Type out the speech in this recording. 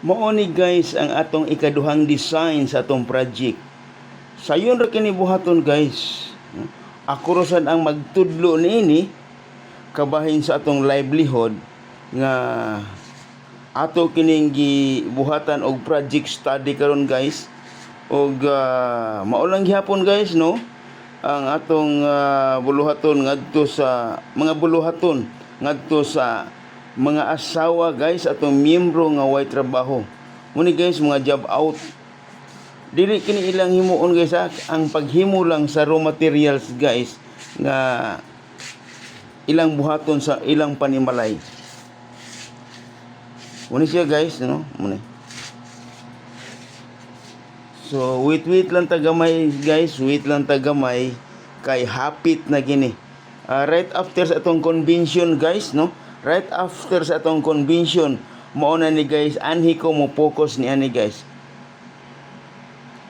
Mao ni guys ang atong ikaduhang design sa atong project. Sayon ra kini buhaton guys. Ako ra sad ang magtudlo niini kabahin sa atong livelihood nga ato kining gibuhatan og project study karon guys. Og mao lang gihapon guys no ang atong buluhaton ngadto sa mga asawa guys atong miyembro nga way trabaho. Muni guys mga job out. Dili kini ilang himuon guys ang paghimo lang sa raw materials guys nga ilang buhaton sa ilang panimalay. Muni siya guys no muni. So wait lang tagamay guys, wait lang tagamay kay hapit na gini. Right after sa atong convention guys no, right after sa atong convention mao na ni guys anhi ko mo focus ni ani guys.